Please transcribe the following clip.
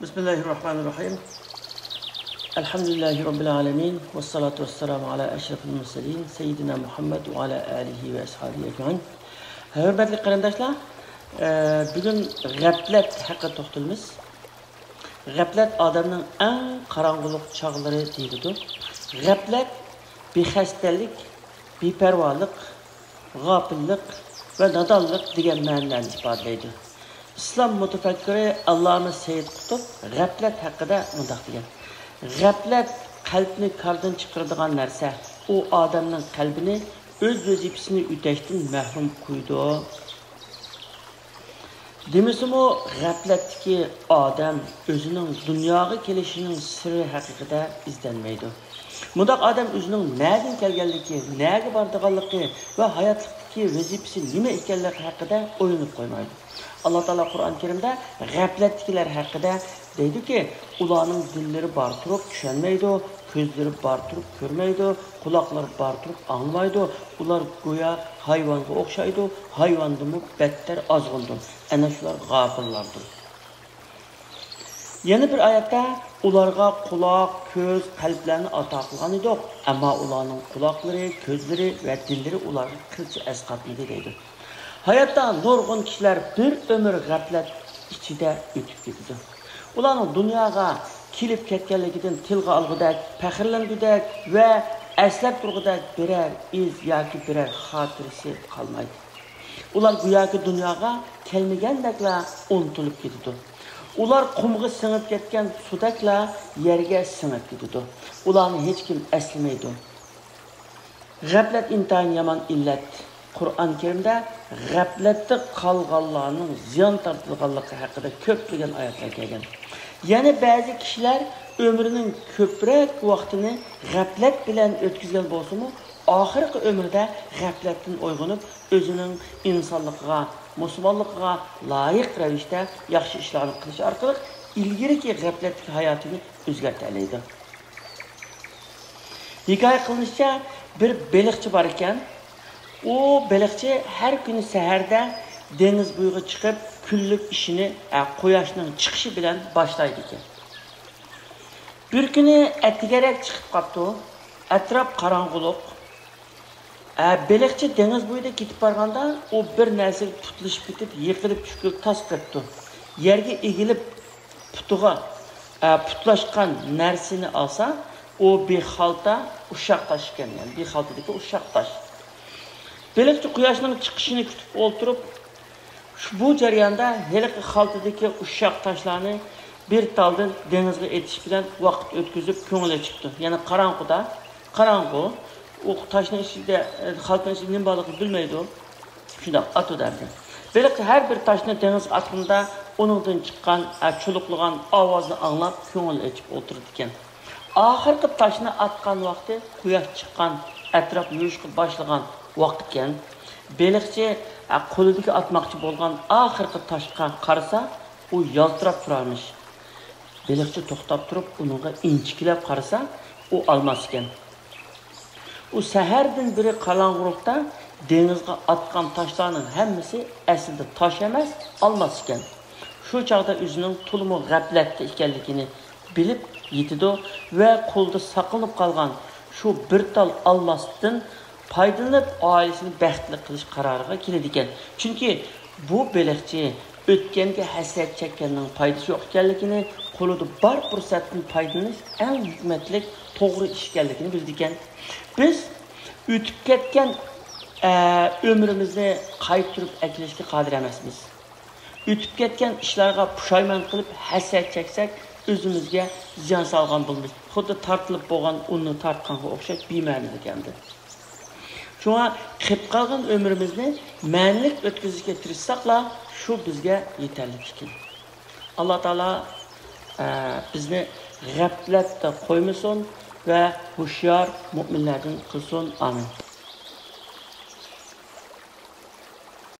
Bismillahirrahmanirrahim. Elhamdülillahi Rabbil alemin. Ve salatu vesselamu ala eşrefil murselin. Seyyidina Muhammed ve ala alihi ve ashabihi ecmaîn. Hürmetli qarindoshlar, bugün g'aflat haqida to'xtalamiz. G'aflat odamning eng qorong'ulik chog'lari deyiladi. G'aflat bexastalik, beparvolik, g'ofillik va nadonlik degan ma'nolarni ifodalaydi. İslam mutafakkiri Allame Seyyid Qutb g'aflat haqida mundaq degan. G'aflat qalbni qardan chiqaradigan narsa. U odamning qalbini o'z vazifasini o'tashdan mahrum qo'ydi. Demisimi g'aflatdagi odam o'zining dunyoga kelishining sirri haqida izlanmaydi. Mundaq odam o'zining na'dan kelganligi, na'ga bordiganligi va hayotlikdagi vazifasi nima ekanligi haqida o'ylanib qo'ymaydi. Allah Teala Kur'an-ı Kerim'de g'aflatdagilar haqida deydi-ki, ularning dillari bor turib tushunmaydi, ko'zlari bor turib ko'rmaydi, quloqlari bor turib anglaydi. Ular go'yo hayvonga o'xshaydi, hayvondan battar ozg'undir. Ana shular g'ofillardir. Yana bir oyatda ularga quloq, ko'z, qalblarni ato qilgan edi, ammo ularning quloqlari, ko'zlari va dillari ularga qilcha asqatmadi deydi. Hayatda nurg'un kishilar bir umr g'aflat ichida o'tib ketdi. Ularning dunyoga kelib ketganligidan tilga olgudak, faxrlangudak va aslab turgudak birer iz yoki birer xotirasi qolmaydi. Ular go'yoki dunyoga kelmagandakla unutilib ketdi. Ular qumga singib ketgan sudakla yerga singib ketdi. Ularni hech kim eslamaydi. G'aflat intayin yomon illat. Kur'an-ı Kerim'de g'aflatda qolganlarning ziyon tortilganligi haqida ko'plagan oyatlar kelgan. Yana ba'zi kishilar ömrünün ko'proq vaqtini g'aflat bilan o'tkazgan bo'lsa-mu, oxirgi ömrida g'aflatdan uyg'onib, o'zining insonligiga, musulmonligiga loyiq ravishda yaxshi ishlarni qilish orqali ilgariki g'aflatdagi hayotini o'zgartira oladi. Hikoya qilinishicha, bir baliqchi bor ekan. O balıkçı her gün seherde deniz boyuga çıkıp kunlik işini quyoshning chiqishi bilan boshlaydi ekan. Bir kuni atigarak chiqib qopti. Atrof qorong'ulik. Balıkçı deniz boyida ketib borganda o bir narsaga tutilishib ketib, yiqilib tushib tas qilibdi. Yerga egilib putiga putlashgan narsani olsa, o bexalta ushaq tash ekan, yani bexaltadagi ushaq tash. Balıkçı quyoshning chiqishini kutib o'ltirib, bu jarayonda heliqi xaltadagi ushaq tashlarni bir taldan dengizga etish bilan vaqt o'tkazib ko'ngli chiqdi. Ya'ni qorong'u, u tashning ichida xaltaning ichida nima borligini bilmaydi. Shunda atadi. Balıkçı har bir tashni dengiz atganda uningdan chiqqan chuluqlagan ovozni anglab ko'ngil ochib o'tirdi ekan. Oxirgi tashni atgan vaqti quyosh chiqqan, atrof yurishga boshlagan vaqt ekan. Balıkçı qo'lidagi atmoqchi bo'lgan oxirgi toshga qarasa, u yaltirab turarmish. Balıkçı to'xtab turib, uningga inchikilab qarasa, u olmas ekan. U sahardan beri qalong'ulikda dengizga atgan toshlarning hammasi aslida tosh emas, olmas ekan. Shu chaqda o'zining to'liq g'aflatda ekanligini bilib yetidi va qo'lda saqlanib qolgan shu bir tal olmasdan faydalanıp ailesini baxtli qilish qaroriga keladi ekan. Chunki bu balıkçı o'tganga hasrat chekkanning foydasi yo'q ekanligini, qo'lida bor fursatdan foydalanish eng hikmatli, to'g'ri ish ekanligini bildi ekan. Biz o'tib ketgan ömrimizni qaytarib aklashga qodir emasmiz. O'tib ketgan ishlarga pushaymon qilib hasrat cheksak, o'zimizga ziyon solgan bo'lamiz. Xuddi tortilib bo'lgan unni tortganga o'xshab bema'ni ekandir. Şuna qilib qolgan ömrimizni ma'nilik o'tkazishga tirishsaqla, shu bizga yetarli ekan. Alloh taolo bizni g'aflatda qo'ymasin va hushyor mu'minlardan qilsin. Amin.